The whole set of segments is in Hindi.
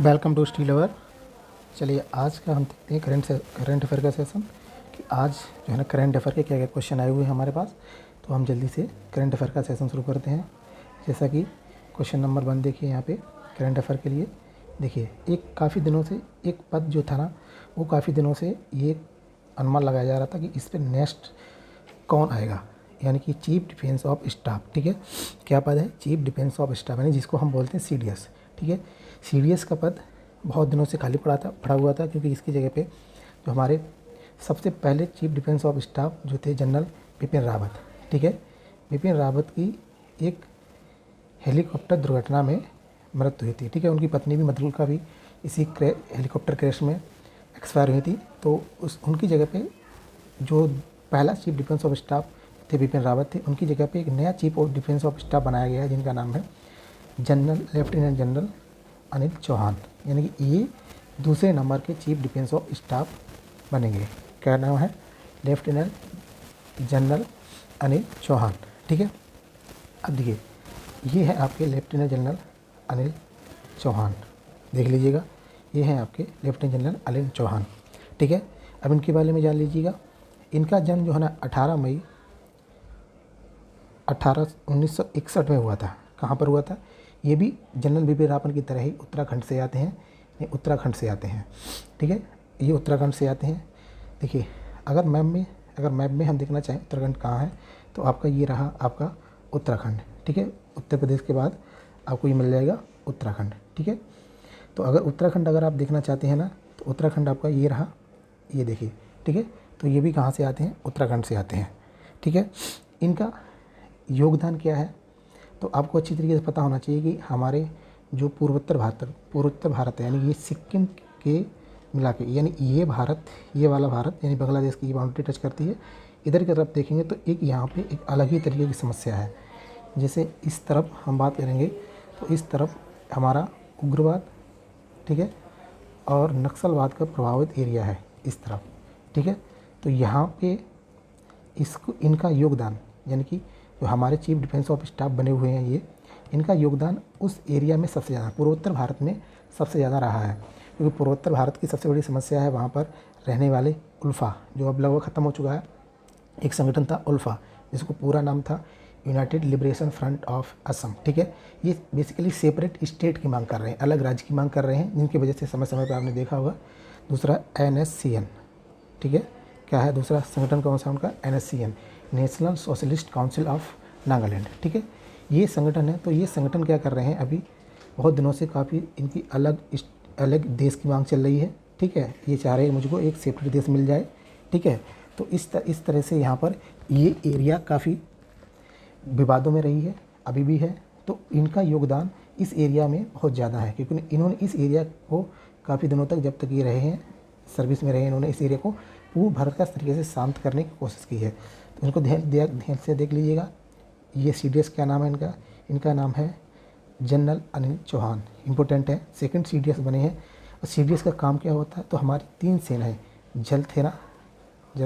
वेलकम टू स्टी लवर। चलिए आज का हम देखते हैं करंट अफेयर का सेशन कि आज जो है ना करंट अफेयर के क्या क्या क्वेश्चन आए हुए हैं हमारे पास। तो हम जल्दी से करंट अफेयर का सेशन शुरू करते हैं। जैसा कि क्वेश्चन नंबर 1 देखिए यहाँ पे करंट अफेयर के लिए। देखिए एक काफ़ी दिनों से एक पद जो था ना, वो काफ़ी दिनों से ये अनुमान लगाया जा रहा था कि इस पर नेक्स्ट कौन आएगा, यानी कि चीफ डिफेंस ऑफ स्टाफ। ठीक है, क्या पद है? चीफ डिफेंस ऑफ स्टाफ, यानी जिसको हम बोलते हैं सीडीएस। ठीक है, सीडीएस का पद बहुत दिनों से खाली पड़ा हुआ था, क्योंकि इसकी जगह पे जो हमारे सबसे पहले चीफ डिफेंस ऑफ स्टाफ जो थे जनरल बिपिन रावत। ठीक है, बिपिन रावत की एक हेलीकॉप्टर दुर्घटना में मृत्यु हुई थी। ठीक है, उनकी पत्नी भी मधुलिका भी इसी हेलीकॉप्टर क्रैश में एक्सपायर हुई थी। तो उनकी जगह पे जो पहला चीफ डिफेंस ऑफ स्टाफ थे बिपिन रावत थे, उनकी जगह पे एक नया chief of defence of staff बनाया गया है, जिनका नाम है लेफ्टिनेंट जनरल अनिल चौहान। यानी कि ये दूसरे नंबर के चीफ डिफेंस ऑफ स्टाफ बनेंगे। क्या नाम है? Lieutenant general Anil Chauhan. ठीक है, अब देखिए ये है आपके लेफ्टिनेंट जनरल अनिल चौहान, देख लीजिएगा, ये हैं आपके लेफ्टिनेंट जनरल अनिल चौहान। ठीक है, अब इनके बारे में जान लीजिएगा। इनका जन्म जो है ना 18 मई 1961 में हुआ था। कहाँ पर हुआ था? ये भी जनरल बिपिन रावत की तरह ही उत्तराखंड से आते हैं, ये उत्तराखंड से आते हैं। ठीक है, ये उत्तराखंड से आते हैं। देखिए अगर मैप में हम देखना चाहें उत्तराखंड कहाँ है, तो आपका ये रहा आपका उत्तराखंड। ठीक है, उत्तर प्रदेश के बाद आपको ये मिल जाएगा उत्तराखंड। ठीक है, तो अगर उत्तराखंड अगर आप देखना चाहते हैं ना, तो उत्तराखंड आपका ये रहा, ये देखिए। ठीक है, तो ये भी कहाँ से आते हैं? उत्तराखंड से आते हैं। ठीक है, इनका योगदान क्या है तो आपको अच्छी तरीके से पता होना चाहिए कि हमारे जो पूर्वोत्तर भारत है, यानी ये सिक्किम के मिला के, यानी ये भारत, ये वाला भारत यानी बांग्लादेश की ये बाउंड्री टच करती है। इधर की तरफ देखेंगे तो एक यहाँ पे एक अलग ही तरीके की समस्या है। जैसे इस तरफ हम बात करेंगे तो इस तरफ हमारा उग्रवाद, ठीक है, और नक्सलवाद का प्रभावित एरिया है इस तरफ। ठीक है, तो यहाँ पे इसको इनका योगदान, यानी कि जो हमारे चीफ डिफेंस ऑफ स्टाफ बने हुए हैं, ये इनका योगदान उस एरिया में सबसे ज़्यादा, पूर्वोत्तर भारत में सबसे ज़्यादा रहा है। क्योंकि पूर्वोत्तर भारत की सबसे बड़ी समस्या है वहाँ पर रहने वाले उल्फा, जो अब लगभग ख़त्म हो चुका है। एक संगठन था उल्फा, जिसको पूरा नाम था United liberation front of Assam. ठीक है, ये बेसिकली सेपरेट स्टेट की मांग कर रहे हैं, अलग राज्य की मांग कर रहे हैं, जिनकी वजह से समय समय पर आपने देखा होगा। दूसरा NSCN। ठीक है, क्या है दूसरा संगठन कौन सा उनका? NSCN, national socialist council of Nagaland. ठीक है, ये संगठन है। तो ये संगठन क्या कर रहे हैं, अभी बहुत दिनों से काफ़ी इनकी अलग देश की मांग चल रही है। ठीक है, ये चाह रहे हैं मुझको एक सेपरेट देश मिल जाए। ठीक है, तो इस तरह से यहाँ पर ये एरिया काफ़ी विवादों में रही है, अभी भी है। तो इनका योगदान इस एरिया में बहुत ज़्यादा है, क्योंकि इन्होंने इस एरिया को काफ़ी दिनों तक, जब तक ये रहे हैं सर्विस में रहे, इन्होंने इस एरिया को पूर्ण भारत का तरीके से शांत करने की कोशिश की है। तो इनको ध्यान से देख लीजिएगा। ये CDS क्या नाम है इनका? इनका नाम है जनरल अनिल चौहान। इम्पोर्टेंट है, सेकंड CDS बने हैं। और CDS का काम क्या होता है? तो हमारी 3 सेना है, जल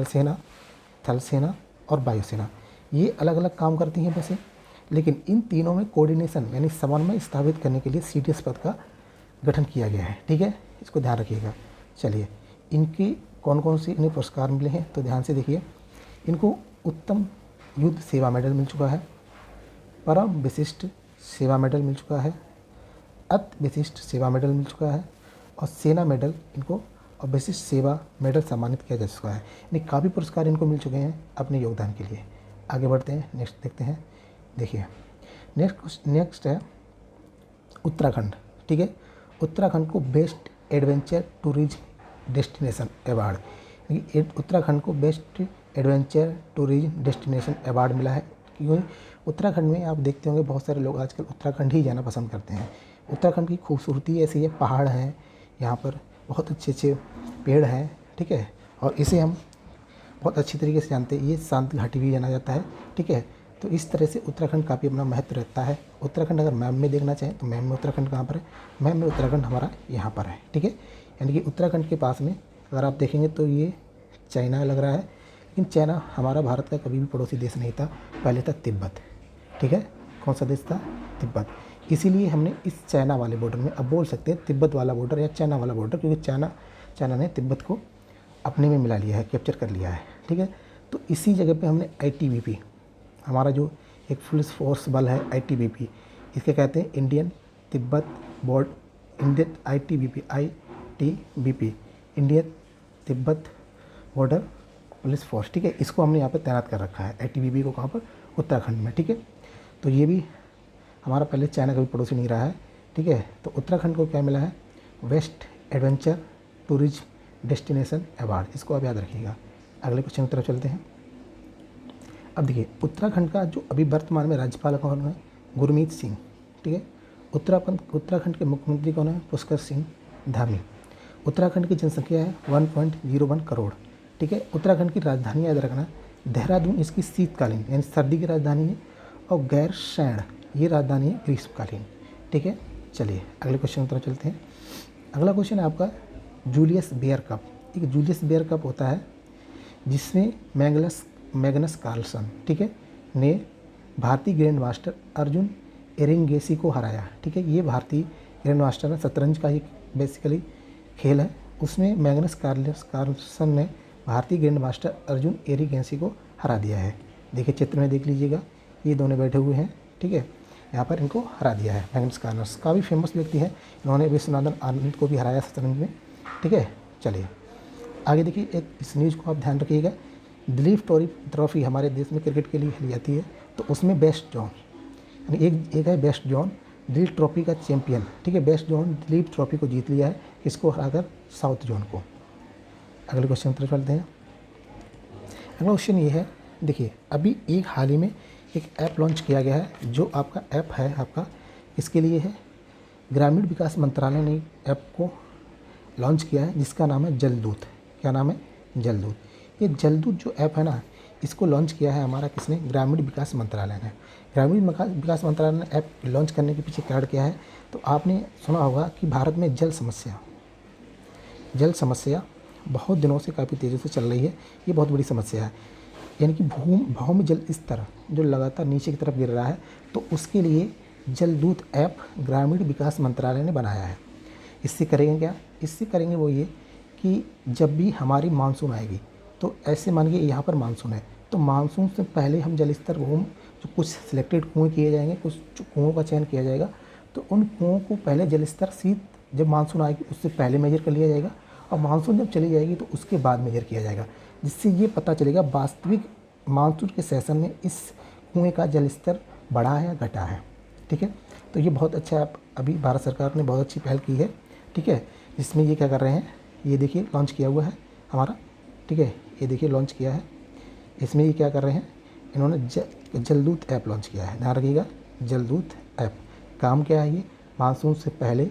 सेना, थल सेना और वायुसेना। ये अलग अलग काम करती हैं वैसे, लेकिन इन तीनों में कोऑर्डिनेशन यानी समन्वय स्थापित करने के लिए CDS पद का गठन किया गया है। ठीक है, इसको ध्यान रखिएगा। चलिए, इनकी कौन कौन सी इन्हें पुरस्कार मिले हैं तो ध्यान से देखिए। इनको उत्तम युद्ध सेवा मेडल मिल चुका है, परम विशिष्ट सेवा मेडल मिल चुका है, अति विशिष्ट सेवा मेडल मिल चुका है, और सेना मेडल इनको और विशिष्ट सेवा मेडल सम्मानित किया जा चुका है। यानी काफ़ी पुरस्कार इनको मिल चुके हैं अपने योगदान के लिए। आगे बढ़ते हैं, नेक्स्ट देखते हैं। देखिए नेक्स्ट है उत्तराखंड। ठीक है, उत्तराखंड को best adventure tourism destination award, यानी उत्तराखंड को best adventure tourism destination award मिला है। क्योंकि उत्तराखंड में आप देखते होंगे बहुत सारे लोग आजकल उत्तराखंड ही जाना पसंद करते हैं। उत्तराखंड की खूबसूरती ऐसी है, पहाड़ हैं यहाँ पर, बहुत अच्छे अच्छे पेड़ हैं। ठीक है, और इसे हम बहुत अच्छी तरीके से जानते हैं, ये शांत घाटी भी जाना जाता है। ठीक है, तो इस तरह से उत्तराखंड काफ़ी अपना महत्व रहता है। उत्तराखंड अगर मैप में देखना चाहें तो मैप में उत्तराखंड कहाँ पर है? मैप में उत्तराखंड हमारा यहाँ पर है। ठीक है, यानी कि उत्तराखंड के पास में अगर आप देखेंगे तो ये चाइना लग रहा है, लेकिन चाइना हमारा भारत का कभी भी पड़ोसी देश नहीं था, पहले था तिब्बत। ठीक है, कौन सा देश था? तिब्बत। इसीलिए हमने इस चाइना वाले बॉर्डर में, अब बोल सकते हैं तिब्बत वाला बॉर्डर या चाइना वाला बॉर्डर, क्योंकि चाइना ने तिब्बत को अपने में मिला लिया है, कैप्चर कर लिया है, ठीक है। तो इसी जगह पे हमने आईटीबीपी, हमारा जो एक पुलिस फोर्स बल है आईटीबीपी, इसके कहते हैं Indian Tibet border, Indian ITBP, Indian Tibet border police force, ठीक है। इसको हमने यहाँ पर तैनात कर रखा है आईटीबीपी को, कहाँ पर, उत्तराखंड में, ठीक है। तो ये भी हमारा पहले चाइना का भी पड़ोसी नहीं रहा है, ठीक है। तो उत्तराखंड को क्या मिला है, best adventure tourism destination award, इसको आप याद रखिएगा। अगले क्वेश्चन की तरफ चलते हैं। अब देखिए उत्तराखंड का जो अभी वर्तमान में राज्यपाल कौन है, गुरमीत सिंह, ठीक है। उत्तराखंड के मुख्यमंत्री कौन है, पुष्कर सिंह धामी। उत्तराखंड की जनसंख्या है 1.01 करोड़, ठीक है। उत्तराखंड की राजधानी याद रखना देहरादून, इसकी शीतकालीन यानी सर्दी की राजधानी है, और गैरसैंण ये राजधानी है ग्रीष्मकालीन, ठीक है। चलिए अगले क्वेश्चन की तरफ चलते हैं। अगला क्वेश्चन है आपका जूलियस बेयर कप। एक जूलियस बेयर कप होता है जिसमें मैग्नस कार्लसन, ठीक है, ने भारतीय ग्रैंड मास्टर अर्जुन एरिंगेसी को हराया, ठीक है। ये भारतीय ग्रैंड मास्टर है, शतरंज का एक बेसिकली खेल है, उसमें मैग्नस कार्लसन ने भारतीय ग्रैंड मास्टर अर्जुन एरिगेसी को हरा दिया है। देखिए चित्र में देख लीजिएगा, ये दोनों बैठे हुए हैं, ठीक है। यहाँ पर इनको हरा दिया है। मैग्नस कार्लसन काफ़ी फेमस व्यक्ति है, इन्होंने विश्वनाथन आनंद को भी हराया शतरंज में, ठीक है। चलिए आगे देखिए, एक इस न्यूज़ को आप ध्यान रखिएगा, दिलीप ट्रॉफी हमारे देश में क्रिकेट के लिए खेली जाती है, तो उसमें बेस्ट जोन यानी एक है बेस्ट जोन दिलीप ट्रॉफी का चैंपियन, ठीक है। बेस्ट जोन दिलीप ट्रॉफी को जीत लिया है, किसको हराकर, साउथ जोन को। अगले क्वेश्चन की तरफ चलते हैं। अगला क्वेश्चन ये है, देखिए अभी एक हाल ही में एक ऐप लॉन्च किया गया है, जो आपका ऐप है आपका इसके लिए है, ग्रामीण विकास मंत्रालय ने ऐप को लॉन्च किया है जिसका नाम है जलदूत। क्या नाम है, जलदूत। ये जलदूत जो ऐप है ना, इसको लॉन्च किया है हमारा किसने, ग्रामीण विकास मंत्रालय ने। ग्रामीण विकास मंत्रालय ने ऐप लॉन्च करने के पीछे कारण क्या है, तो आपने सुना होगा कि भारत में जल समस्या बहुत दिनों से काफ़ी तेज़ी से चल रही है। ये बहुत बड़ी समस्या है, यानी कि भूमि जल स्तर जो लगातार नीचे की तरफ गिर रहा है, तो उसके लिए जलदूत ऐप ग्रामीण विकास मंत्रालय ने बनाया है। इससे करेंगे क्या, इससे करेंगे वो ये कि जब भी हमारी मानसून आएगी, तो ऐसे मान के यहाँ पर मानसून है, तो मानसून से पहले हम जल स्तर जो कुछ सिलेक्टेड कुएँ किए जाएंगे, कुछ कुओं का चयन किया जाएगा, तो उन कुओं को पहले जल स्तर जब मानसून आएगी उससे पहले मेजर कर लिया जाएगा, और मानसून जब चली जाएगी तो उसके बाद मेजर किया जाएगा, जिससे ये पता चलेगा वास्तविक मानसून के सेशन में इस कुएँ का जल स्तर बढ़ा है या घटा है, ठीक है। तो ये बहुत अच्छा अभी भारत सरकार ने बहुत अच्छी पहल की है, ठीक है। जिसमें ये क्या कर रहे हैं, ये देखिए लॉन्च किया हुआ है हमारा, ठीक है। ये देखिए लॉन्च किया है, इसमें ये क्या कर रहे हैं, इन्होंने जलदूत ऐप लॉन्च किया है, ध्यान रखिएगा। जलदूत ऐप काम क्या है, ये मानसून से पहले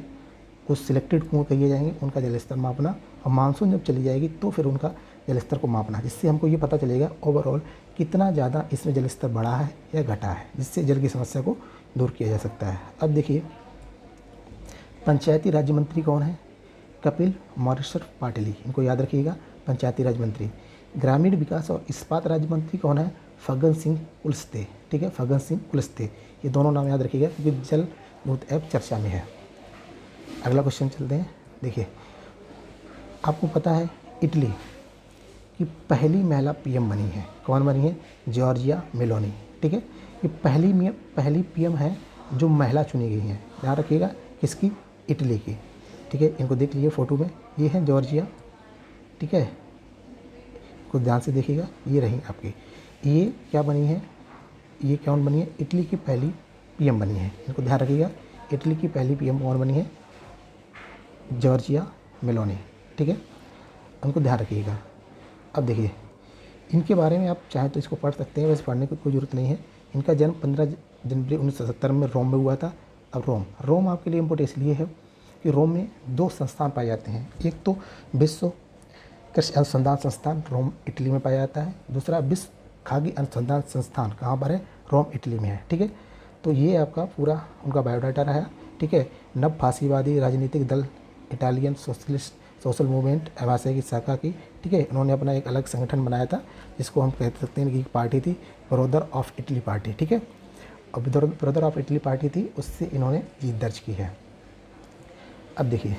कुछ सिलेक्टेड कुएँ किए जाएंगे, उनका जल स्तर मापना, और मानसून जब चली जाएगी तो फिर उनका जल स्तर को मापना, जिससे हमको ये पता चलेगा ओवरऑल कितना ज़्यादा इसमें जल स्तर बढ़ा है या घटा है, जिससे जल की समस्या को दूर किया जा सकता है। अब देखिए पंचायती राज्य मंत्री कौन है, कपिल मौरेश्वर पाटिल, इनको याद रखिएगा, पंचायती राज मंत्री। ग्रामीण विकास और इस्पात राज्य मंत्री कौन है, फग्गन सिंह कुलस्ते, ठीक है, फग्गन सिंह कुलस्ते। ये दोनों नाम याद रखिएगा क्योंकि जलदूत ऐप चर्चा में है। अगला क्वेश्चन चलते हैं। देखिए आपको पता है इटली की पहली महिला पीएम बनी है, कौन बनी है, जॉर्जिया मेलोनी, ठीक है। ये पहली पीएम है जो महिला चुनी गई हैं, ध्यान रखिएगा, किसकी, इटली की, ठीक है। इनको देख लीजिए फोटो में, ये है जॉर्जिया, ठीक है, कुछ ध्यान से देखिएगा, ये रही आपकी, ये क्या बनी है, ये कौन बनी है, इटली की पहली पीएम बनी है, इनको ध्यान रखिएगा। इटली की पहली पीएम कौन बनी है, जॉर्जिया मेलोनी, ठीक है, उनको ध्यान रखिएगा। अब देखिए इनके बारे में आप चाहें तो इसको पढ़ सकते हैं, वैसे पढ़ने की कोई ज़रूरत नहीं है। इनका जन्म 15 जनवरी 1970 में रोम में हुआ था। अब रोम आपके लिए इम्पोर्टेंट इसलिए है कि रोम में 2 संस्थान पाए जाते हैं, एक तो विश्व कृषि अनुसंधान संस्थान रोम इटली में पाया जाता है, दूसरा विश्व खाद्य अनुसंधान संस्थान कहाँ पर है, रोम इटली में है, ठीक है। तो ये आपका पूरा उनका बायोडाटा रहा, ठीक है। नव फासीवादी राजनीतिक दल इटालियन सोशल मूवमेंट एवासे की शाखा की, ठीक है। इन्होंने अपना एक अलग संगठन बनाया था जिसको हम कह सकते हैं कि एक पार्टी थी, ब्रदर ऑफ इटली पार्टी, ठीक है। और ब्रदर ऑफ इटली पार्टी थी, उससे इन्होंने जीत दर्ज की है। अब देखिए,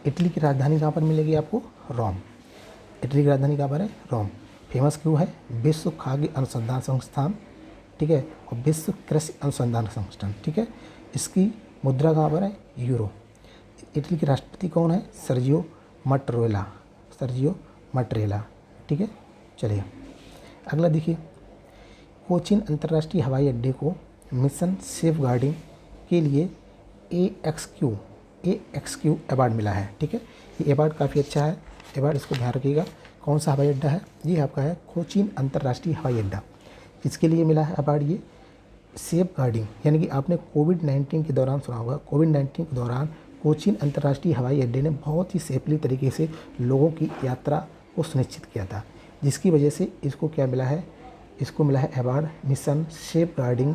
इटली की राजधानी कहाँ पर मिलेगी आपको? रोम। इटली की राजधानी कहाँ पर है? रोम। फेमस क्यों है? विश्व खाद्य अनुसंधान संस्थान, ठीक है, और विश्व कृषि अनुसंधान संस्थान, ठीक है। इसकी मुद्रा कहाँ पर है? यूरो। इटली के राष्ट्रपति कौन है? सर्जियो मटरेला। सर्जियो मटरेला, ठीक है। चलिए अगला देखिए, कोचीन अंतर्राष्ट्रीय हवाई अड्डे को मिशन सेफ गार्डिंग के लिए AXQ अवार्ड मिला है, ठीक है। ये अवार्ड काफ़ी अच्छा है अवार्ड, इसको ध्यान रखिएगा। कौन सा हवाई अड्डा है? ये आपका है कोचीन अंतर्राष्ट्रीय हवाई अड्डा। किसके लिए मिला है अवार्ड? ये सेफ गार्डिंग, यानी कि आपने कोविड-19 के दौरान सुना होगा, कोविड-19 के दौरान कोचीन अंतर्राष्ट्रीय हवाई अड्डे ने बहुत ही सेफली तरीके से लोगों की यात्रा को सुनिश्चित किया था, जिसकी वजह से इसको क्या मिला है? इसको मिला है award mission safeguarding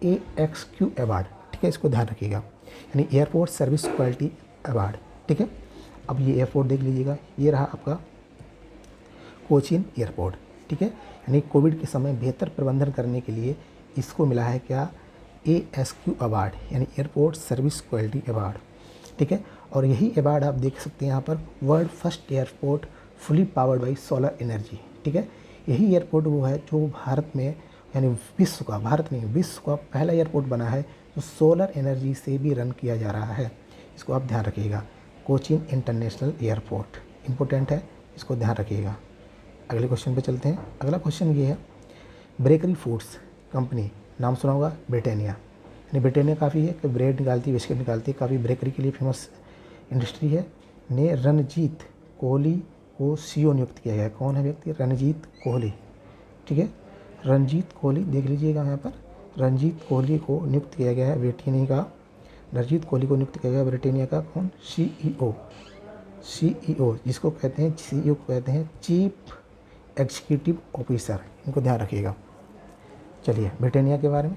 AXQ award, ठीक है। इसको ध्यान रखिएगा, यानी एयरपोर्ट सर्विस क्वालिटी अवार्ड, ठीक है। अब ये एयरपोर्ट देख लीजिएगा, ये रहा आपका कोचीन एयरपोर्ट, ठीक है। यानी कोविड के समय बेहतर प्रबंधन करने के लिए इसको मिला है क्या? ASQ अवार्ड, यानी एयरपोर्ट सर्विस क्वालिटी अवार्ड, ठीक है। और यही अवार्ड आप देख सकते हैं यहाँ पर, world first airport fully powered by solar energy, ठीक है। यही एयरपोर्ट वो है जो भारत में, यानी विश्व का, भारत नहीं विश्व का पहला एयरपोर्ट बना है जो सोलर एनर्जी से भी रन किया जा रहा है। इसको आप ध्यान रखिएगा, कोचीन इंटरनेशनल एयरपोर्ट इम्पोर्टेंट है, इसको ध्यान रखिएगा। अगले क्वेश्चन पे चलते हैं। अगला क्वेश्चन ये है, बेकरी फूड्स कंपनी, नाम सुना होगा ब्रिटानिया, यानी ब्रिटानिया काफ़ी है कि ब्रेड निकालती है, बिस्किट निकालती है, काफ़ी बेकरी के लिए फेमस इंडस्ट्री है, ने रणजीत कोहली को CEO नियुक्त किया गया है। कौन है व्यक्ति? रणजीत कोहली, ठीक है। रणजीत कोहली देख लीजिएगा यहाँ पर, रणजीत कोहली को नियुक्त किया गया है ब्रिटानिया का, रणजीत कोहली को नियुक्त किया गया ब्रिटानिया का कौन? CEO, जिसको कहते हैं CEO को कहते हैं चीफ एग्जीक्यूटिव ऑफिसर, इनको ध्यान रखिएगा। चलिए ब्रिटानिया के बारे में,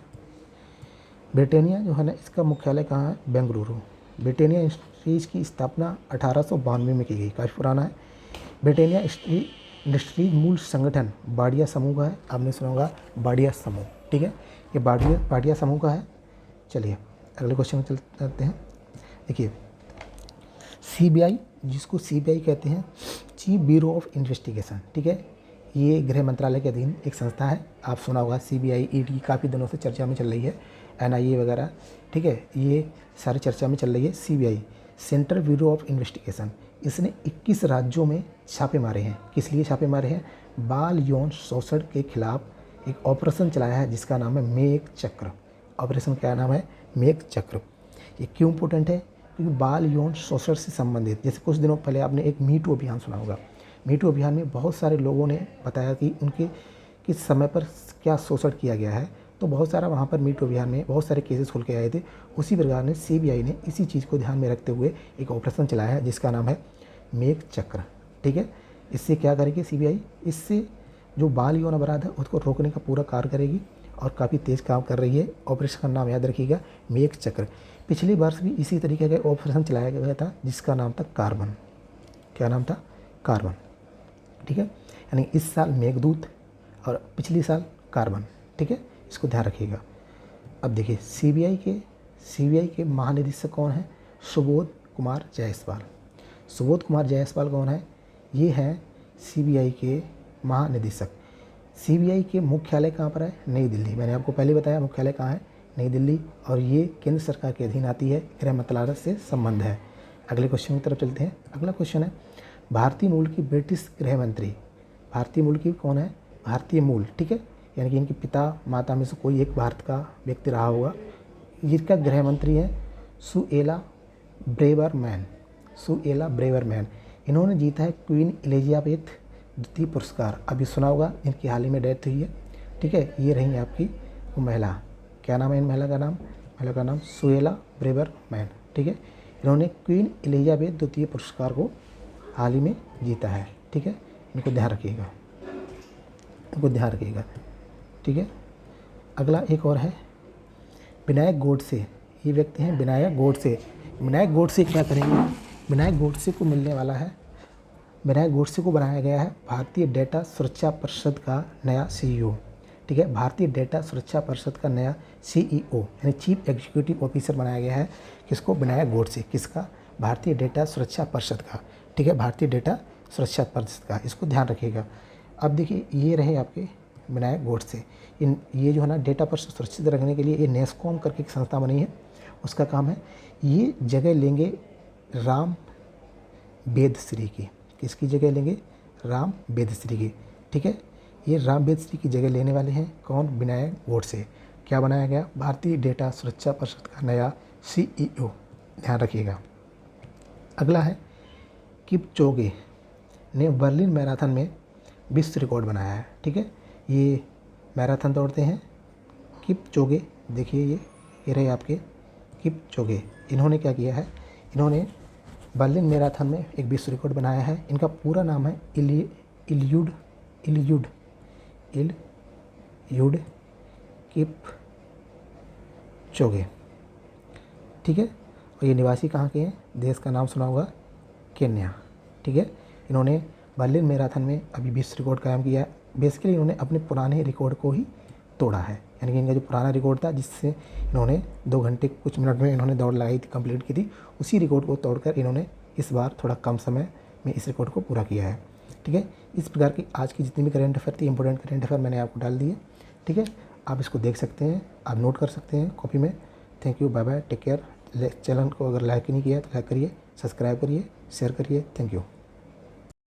ब्रिटानिया जो है ना, इसका मुख्यालय कहाँ है? बेंगलुरु। ब्रिटानिया इंडस्ट्रीज़ की स्थापना 1892 में की गई, काफ़ी पुराना है। ब्रिटानिया इंडस्ट्रीज मूल संगठन बाडिया समूह का है, आपने सुना होगा बाडिया समूह, ठीक है। ये बाडिया समूह का है। चलिए अगले क्वेश्चन में चलते हैं। देखिए CBI, जिसको CBI कहते हैं, चीफ ब्यूरो ऑफ इन्वेस्टिगेशन, ठीक है। ये गृह मंत्रालय के अधीन एक संस्था है, आप सुना होगा CBI, ED काफ़ी दिनों से चर्चा में चल रही है, NIA वगैरह, ठीक है, ये सारी चर्चा में चल रही है। CBI central bureau of investigation, इसने 21 राज्यों में छापे मारे हैं। किस लिए छापे मारे हैं? बाल यौन शोषण के खिलाफ एक ऑपरेशन चलाया है जिसका नाम है मेघ चक्र। ऑपरेशन क्या नाम है? मेघ चक्र। ये क्यों इम्पोर्टेंट है? क्योंकि बाल यौन शोषण से संबंधित, जैसे कुछ दिनों पहले आपने एक मीटू अभियान सुना होगा, मीटू अभियान में बहुत सारे लोगों ने बताया कि उनके किस समय पर क्या शोषण किया गया है, तो बहुत सारा वहाँ पर मीटू अभियान में बहुत सारे केसेस खुल के आए थे। उसी प्रकार ने CBI ने इसी चीज़ को ध्यान में रखते हुए एक ऑपरेशन चलाया है जिसका नाम है मेघ चक्र, ठीक है। इससे क्या करेगी CBI? इससे जो बाल यौन अपराध है उसको रोकने का पूरा कार्य करेगी और काफ़ी तेज़ काम कर रही है। ऑपरेशन का नाम याद रखिएगा, मेघ चक्र। पिछले वर्ष भी इसी तरीके का ऑपरेशन चलाया गया था जिसका नाम था कार्बन। क्या नाम था? कार्बन, ठीक है। यानी इस साल मेघदूत और पिछले साल कार्बन, ठीक है, इसको ध्यान रखिएगा। अब देखिए CBI के महानिदेशक कौन है? सुबोध कुमार जायसवाल। सुबोध कुमार जायसवाल कौन है? ये हैं CBI के महानिदेशक। CBI के मुख्यालय कहाँ पर है? नई दिल्ली। मैंने आपको पहले बताया मुख्यालय कहाँ है, नई दिल्ली, और ये केंद्र सरकार के अधीन आती है, गृह मंत्रालय से संबंध है। अगले क्वेश्चन की तरफ चलते हैं। अगला क्वेश्चन है, भारतीय मूल की ब्रिटिश गृह मंत्री, भारतीय मूल की कौन है? भारतीय मूल, ठीक है, यानी कि इनके पिता माता में से कोई एक भारत का व्यक्ति रहा होगा। जिसका गृह मंत्री है सुएला ब्रेवरमैन। सुएला ब्रेवरमैन, इन्होंने जीता है क्वीन एलिजाबेथ द्वितीय पुरस्कार। अभी सुना होगा, इनकी हाल ही में डेथ हुई है, ठीक है। ये रही आपकी वो महिला, क्या नाम है इन महिला का नाम सुएला ब्रेवरमैन, ठीक है। इन्होंने क्वीन एलिजाबेथ द्वितीय पुरस्कार को हाल ही में जीता है, ठीक है। इनको ध्यान रखिएगा, ठीक है। अगला एक और है विनायक गोडसे। ये व्यक्ति हैं विनायक गोडसे। विनायक गोडसे क्या करेंगे? विनायक गोडसे को मिलने वाला है, विनायक गोडसे को बनाया गया है भारतीय डेटा सुरक्षा परिषद का नया CEO। ठीक है। भारतीय डेटा सुरक्षा परिषद का नया CEO यानी चीफ एग्जीक्यूटिव ऑफिसर बनाया गया है। किसको? विनायक गोडसे। किसका? भारतीय डेटा सुरक्षा परिषद का, ठीक है, भारतीय डेटा सुरक्षा परिषद का, इसको ध्यान रखिएगा। अब देखिए ये रहे आपके विनायक गोडसे। ये जो है ना डेटा पर सुरक्षित रखने के लिए ये नेस्कॉम करके एक संस्था बनी है, उसका काम है। ये जगह लेंगे राम बेदश्री की। किसकी जगह लेंगे? राम बेदश्री की, ठीक है। ये राम बेदश्री की जगह लेने वाले हैं कौन? विनायक गोडसे। क्या बनाया गया? भारतीय डेटा सुरक्षा परिषद का नया CEO, ध्यान रखिएगा। अगला है किपचोगे ने बर्लिन मैराथन में विश्व रिकॉर्ड बनाया है, ठीक है। ये मैराथन दौड़ते हैं किपचोगे। देखिए ये रहे आपके किपचोगे। इन्होंने क्या किया है? इन्होंने बर्लिन मैराथन में एक विश्व रिकॉर्ड बनाया है। इनका पूरा नाम है इलियुड किपचोगे, ठीक है। और ये निवासी कहाँ के हैं? देश का नाम सुना होगा, केन्या, ठीक है। इन्होंने बर्लिन मैराथन में अभी विश्व रिकॉर्ड कायम किया। बेसिकली इन्होंने अपने पुराने रिकॉर्ड को ही तोड़ा है, यानी कि इनका जो पुराना रिकॉर्ड था जिससे इन्होंने 2 घंटे कुछ मिनट में इन्होंने दौड़ लगाई थी, कंप्लीट की थी, उसी रिकॉर्ड को तोड़कर इन्होंने इस बार थोड़ा कम समय में इस रिकॉर्ड को पूरा किया है, ठीक है। इस प्रकार की आज की जितनी भी करेंट अफेयर थी, इंपॉर्टेंट करेंट अफेयर मैंने आपको डाल दिए, ठीक है। आप इसको देख सकते हैं, आप नोट कर सकते हैं कॉपी में। Thank you, bye bye, take care. Channel को अगर लाइक नहीं किया तो लाइक करिए, सब्सक्राइब करिए, शेयर करिए। Thank you.